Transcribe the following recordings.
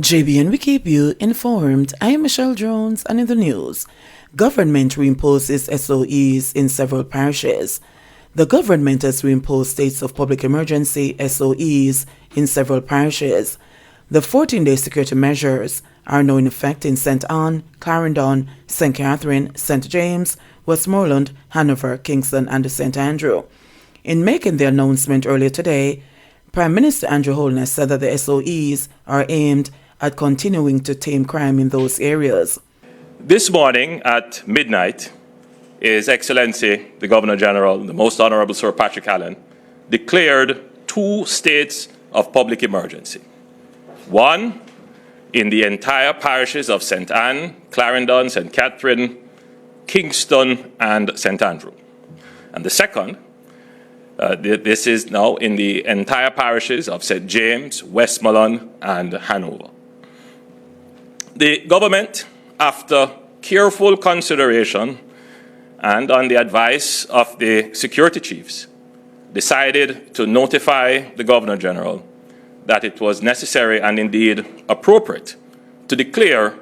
JBN, we keep you informed. I am Michelle Jones, and in the news, government reimposes SOEs in several parishes. The government has reimposed states of public emergency SOEs in several parishes. The 14-day security measures are now in effect in St. Anne, Clarendon, St. Catherine, St. James, Westmoreland, Hanover, Kingston, and St. Andrew. In making the announcement earlier today, Prime Minister Andrew HOLNESS said that the SOEs are aimed at continuing to tame crime in those areas. This morning at midnight, His Excellency, the Governor-General, the Most Honourable Sir Patrick Allen, declared 2 states of public emergency. One in the entire parishes of St. Anne, Clarendon, St. Catherine, Kingston, and St. Andrew. And the second, this is now in the entire parishes of St. James, Westmoreland, and Hanover. The government, after careful consideration and on the advice of the security chiefs, decided to notify the Governor-General that it was necessary and indeed appropriate to declare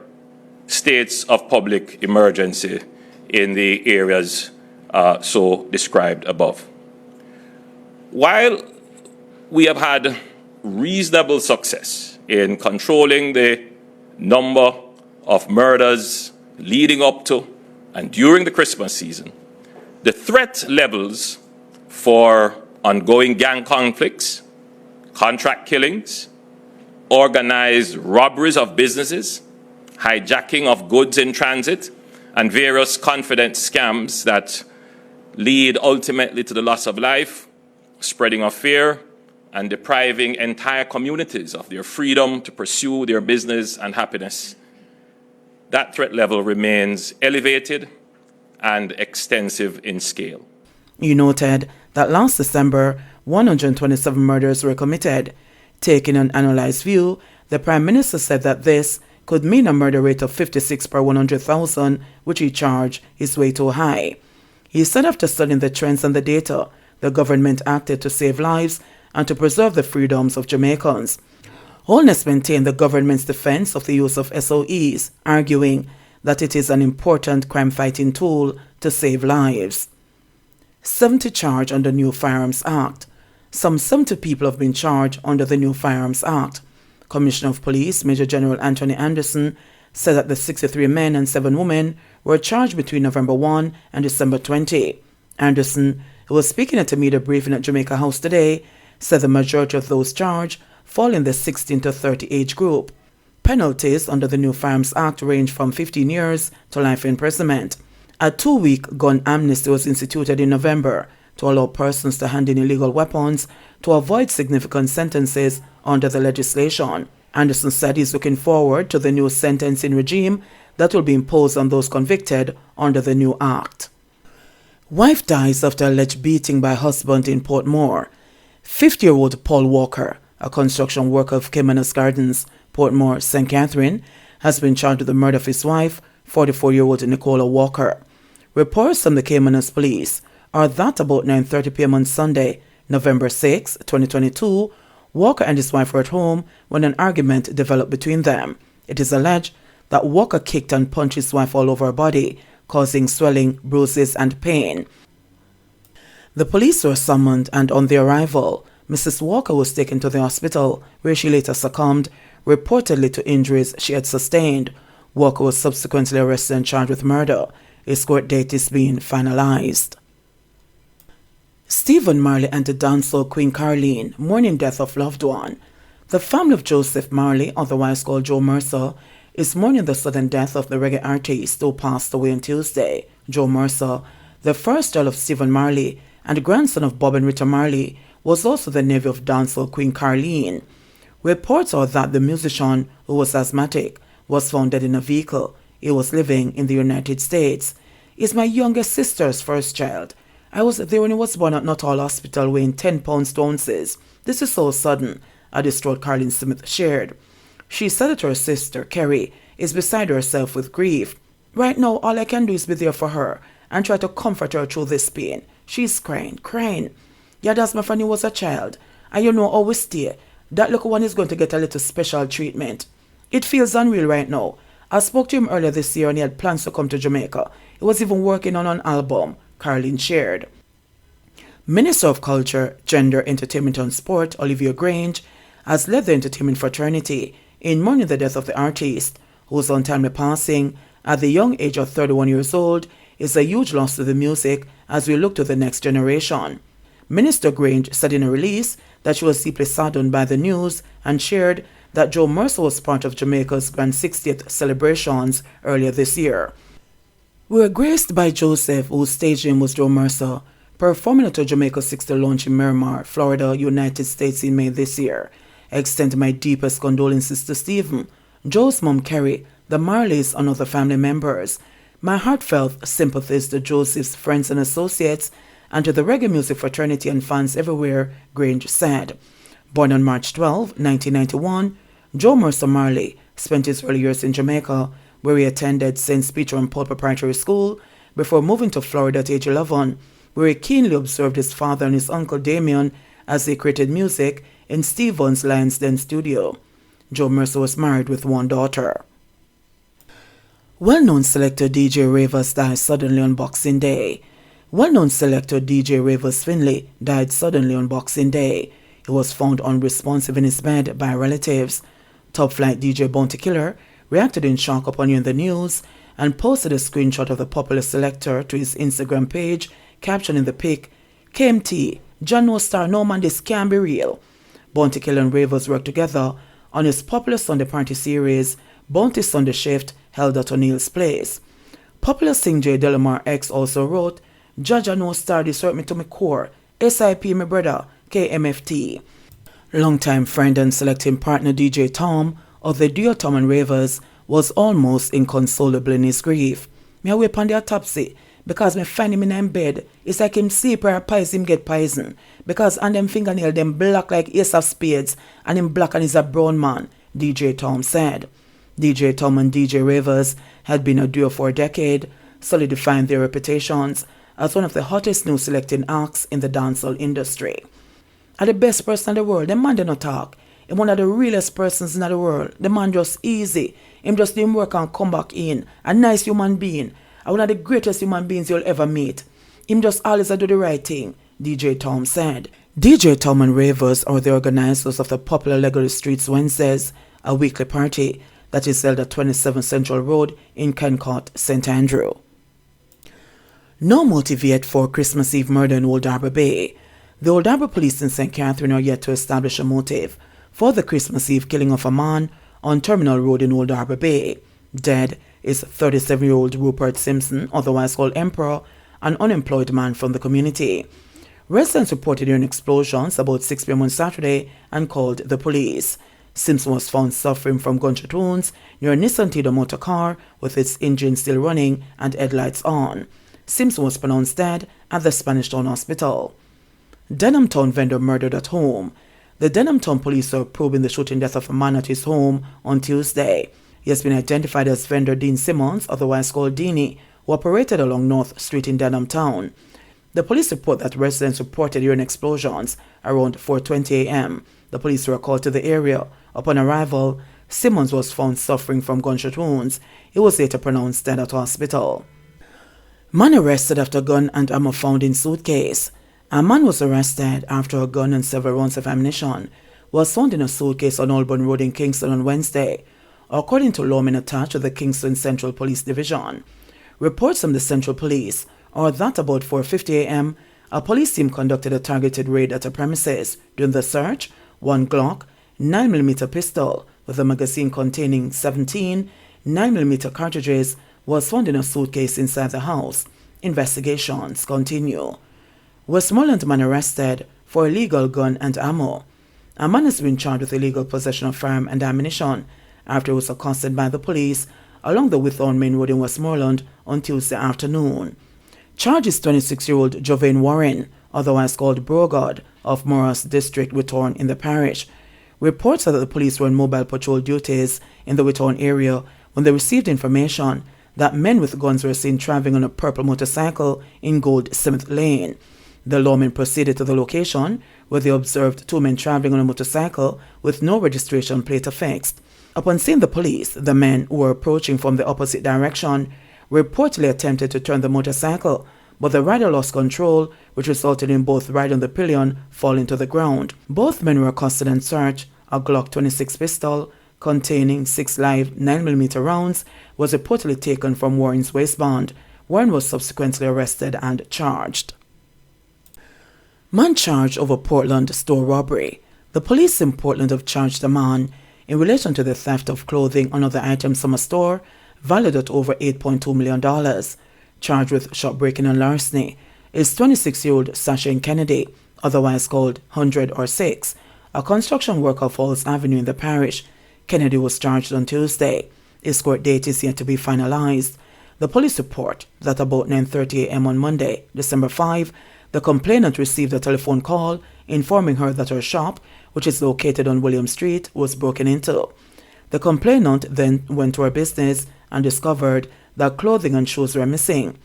states of public emergency in the areas so described above. While we have had reasonable success in controlling the number of murders leading up to and during the Christmas season, the threat levels for ongoing gang conflicts, contract killings, organized robberies of businesses, hijacking of goods in transit, and various confidence scams that lead ultimately to the loss of life, spreading of fear, and depriving entire communities of their freedom to pursue their business and happiness. That threat level remains elevated and extensive in scale. You noted that last December, 127 murders were committed. Taking an annualized view, the Prime Minister said that this could mean a murder rate of 56 per 100,000, which he charged is way too high. He said after studying the trends and the data, the government acted to save lives and to preserve the freedoms of Jamaicans. HOLNESS maintained the government's defense of the use of SOEs, arguing that it is an important crime-fighting tool to save lives. 70 charged under new Firearms Act. Some 70 people have been charged under the new Firearms Act. Commissioner of Police Major General Anthony Anderson said that the 63 men and 7 women were charged between November 1 and December 20. Anderson, who was speaking at a media briefing at Jamaica House today, said the majority of those charged fall in the 16 to 30 age group. Penalties under the new Firearms Act range from 15 years to life imprisonment. A 2-week gun amnesty was instituted in November to allow persons to hand in illegal weapons to avoid significant sentences under the legislation. Anderson said he's looking forward to the new sentencing regime that will be imposed on those convicted under the new act. Wife dies after alleged beating by husband in Portmore. 50-year-old Paul Walker, a construction worker of Caymanas Gardens, Portmore, St. Catherine, has been charged with the murder of his wife, 44-year-old Nicola Walker. Reports from the Caymanas police are that about 9:30 p.m. on Sunday, November 6, 2022, Walker and his wife were at home when an argument developed between them. It is alleged that Walker kicked and punched his wife all over her body, causing swelling, bruises, and pain. The police were summoned, and on their arrival, Mrs. Walker was taken to the hospital, where she later succumbed, reportedly to injuries she had sustained. Walker was subsequently arrested and charged with murder. His court date is being finalized. Stephen Marley and the dancehall Queen Carleen mourning death of loved one. The family of Joseph Marley, otherwise called Joe Mercer, is mourning the sudden death of the reggae artist who passed away on Tuesday. Joe Mercer, the first Earl of Stephen Marley and grandson of Bob and Rita Marley, was also the nephew of dancehall Queen Carleen. Reports are that the musician, who was asthmatic, was found dead in a vehicle. He was living in the United States. He's my youngest sister's first child. I was there when he was born at Nuttall Hospital weighing 10 pounds 2 ounces. This is so sudden, a distraught Carleen Smith shared. She said that her sister, Kerry, is beside herself with grief. Right now, all I can do is be there for her and try to comfort her through this pain. She's crying. Yeah, that's my friend who was a child. And you know, always stay. That little one is going to get a little special treatment. It feels unreal right now. I spoke to him earlier this year and he had plans to come to Jamaica. He was even working on an album, Caroline shared. Minister of Culture, Gender, Entertainment and Sport, Olivia Grange, has led the entertainment fraternity in mourning the death of the artist, whose untimely passing at the young age of 31 years old is a huge loss to the music as we look to the next generation. Minister Grange said in a release that she was deeply saddened by the news and shared that Joe Mercer was part of Jamaica's Grand 60th celebrations earlier this year. We were graced by Joseph, whose stage name was Joe Mercer, performing at a Jamaica 60 launch in Miramar, Florida, United States in May this year. I extend my deepest condolences to Stephen, Joe's mom Kerry, the Marleys and other family members. My heartfelt sympathies to Joseph's friends and associates and to the reggae music fraternity and fans everywhere, Grange said. Born on March 12, 1991, Joe Mercer Marley spent his early years in Jamaica, where he attended St. Peter and Paul Preparatory School before moving to Florida at age 11, where he keenly observed his father and his uncle Damien as they created music in Stevens Lyons Den studio. Joe Mercer was married with one daughter. Well-known selector DJ Ravers died suddenly on Boxing Day. Well-known selector DJ Ravers Finley died suddenly on Boxing Day. He was found unresponsive in his bed by relatives. Top flight DJ Bounty Killer reacted in shock upon hearing the news and posted a screenshot of the popular selector to his Instagram page, captioning the pic, KMT, John No Star, no man, this can't be real. Bounty Killer and Ravers worked together on his popular Sunday party series, Bounty Sunday Shift, held at O'Neill's Place. Popular singer J. Delamar X also wrote, Jaja No Star, this hurt me to my core. SIP, my brother, KMFT. Longtime friend and selecting partner DJ Tom of the duo Tom and Ravers was almost inconsolable in his grief. Me away upon the autopsy because me find him in him bed. It's like him sleep or pies him get poison. Because on them fingernail them black like ace of spades and him black and he's a brown man, DJ Tom said. DJ Tom and DJ Ravers had been a duo for a decade, solidifying their reputations as one of the hottest new selecting acts in the dancehall industry. Are the best person in the world, the man do not talk. Him one of the realest persons in the world. The man just easy. Him just do him work and come back in. A nice human being. And one of the greatest human beings you'll ever meet. Him just always do the right thing, DJ Tom said. DJ Tom and Ravers are the organizers of the popular Legacy Streets Wednesdays, a weekly party that is held at 27 Central Road in Kencourt, St. Andrew. No motive yet for Christmas Eve murder in Old Harbour Bay. The Old Harbour Police in St. Catherine are yet to establish a motive for the Christmas Eve killing of a man on Terminal Road in Old Harbour Bay. Dead is 37-year-old Rupert Simpson, otherwise called Emperor, an unemployed man from the community. Residents reported hearing explosions about 6 p.m. on Saturday and called the police. Simpson was found suffering from gunshot wounds near a Nissan Tido motor car with its engine still running and headlights on. Simpson was pronounced dead at the Spanish Town Hospital. Denham Town vendor murdered at home. The Denham Town police are probing the shooting death of a man at his home on Tuesday. He has been identified as vendor Dean Simmons, otherwise called Deanie, who operated along North Street in Denham Town. The police report that residents reported hearing explosions around 4:20 a.m. The police were called to the area. Upon arrival, Simmons was found suffering from gunshot wounds. He was later pronounced dead at hospital. Man arrested after gun and ammo found in suitcase. A man was arrested after a gun and several rounds of ammunition was found in a suitcase on Auburn Road in Kingston on Wednesday, according to lawmen attached to the Kingston Central Police Division. Reports from the Central Police are that about 4:50 a.m., a police team conducted a targeted raid at a premises. During the search, one Glock 9mm pistol with a magazine containing 17 9mm cartridges was found in a suitcase inside the house. Investigations continue. Westmoreland man arrested for illegal gun and ammo. A man has been charged with illegal possession of firearm and ammunition after he was accosted by the police along the Withorn Main Road in Westmoreland on Tuesday afternoon. Charged is 26-year-old Jovain Warren, otherwise called Brogard, of Morris District, Withorn in the parish. Reports are that the police were on mobile patrol duties in the Withorn area when they received information that men with guns were seen traveling on a purple motorcycle in Gold Smith Lane. The lawmen proceeded to the location where they observed two men traveling on a motorcycle with no registration plate affixed. Upon seeing the police, the men who were approaching from the opposite direction reportedly attempted to turn the motorcycle, but the rider lost control, which resulted in both rider and the pillion falling to the ground. Both men were accosted and searched. A Glock 26 pistol containing 6 live 9mm rounds was reportedly taken from Warren's waistband. Warren was subsequently arrested and charged. Man charged over Portland store robbery. The police in Portland have charged a man in relation to the theft of clothing and other items from a store valued at over $8.2 million. Charged with shop breaking and larceny is 26-year-old Sasha Kennedy, otherwise called 100 or 6, a construction worker of Falls Avenue in the parish. Kennedy was charged on Tuesday. His court date is yet to be finalized. The police report that about 9:30 a.m. on Monday, December 5, the complainant received a telephone call informing her that her shop, which is located on William Street, was broken into. The complainant then went to her business and discovered that clothing and shoes were missing.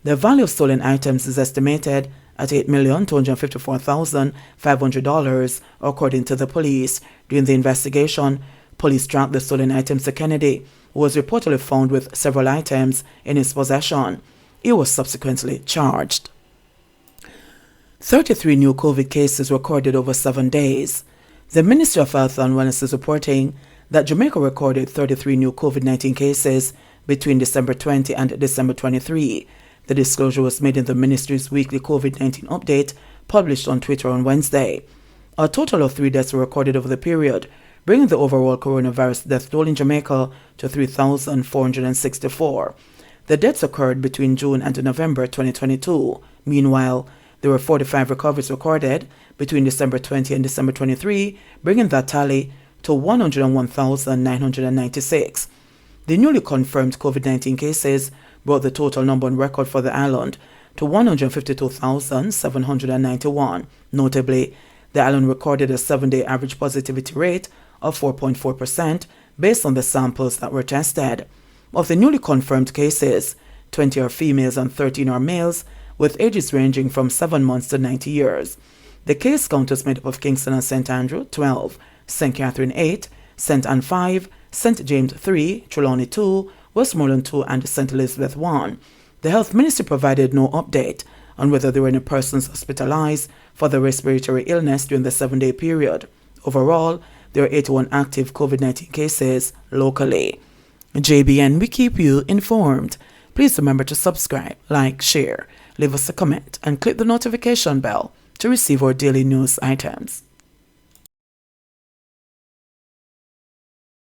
The value of stolen items is estimated at $8,254,500, according to the police. During the investigation, police tracked the stolen items to Kennedy, who was reportedly found with several items in his possession. He was subsequently charged. 33 new COVID cases recorded over 7 days. The Ministry of Health and Wellness is reporting that Jamaica recorded 33 new COVID-19 cases between December 20 and December 23. The disclosure was made in the ministry's weekly COVID-19 update published on Twitter on Wednesday. A total of 3 deaths were recorded over the period, bringing the overall coronavirus death toll in Jamaica to 3,464. The deaths occurred between June and November 2022. Meanwhile, there were 45 recoveries recorded between December 20 and December 23, bringing that tally to 101,996. The newly confirmed COVID-19 cases brought the total number on record for the island to 152,791. Notably, the island recorded a 7-day average positivity rate of 4.4% based on the samples that were tested. Of the newly confirmed cases, 20 are females and 13 are males, with ages ranging from 7 months to 90 years. The case count is made up of Kingston and St. Andrew, 12, St. Catherine, 8, St. Anne, 5, St. James, 3, Trelawney, 2, Westmoreland, 2, and St. Elizabeth, 1. The Health Ministry provided no update on whether there were any persons hospitalized for the respiratory illness during the 7-day period. Overall, there are 81 active COVID-19 cases locally. JBN, we keep you informed. Please remember to subscribe, like, share, leave us a comment, and click the notification bell to receive our daily news items.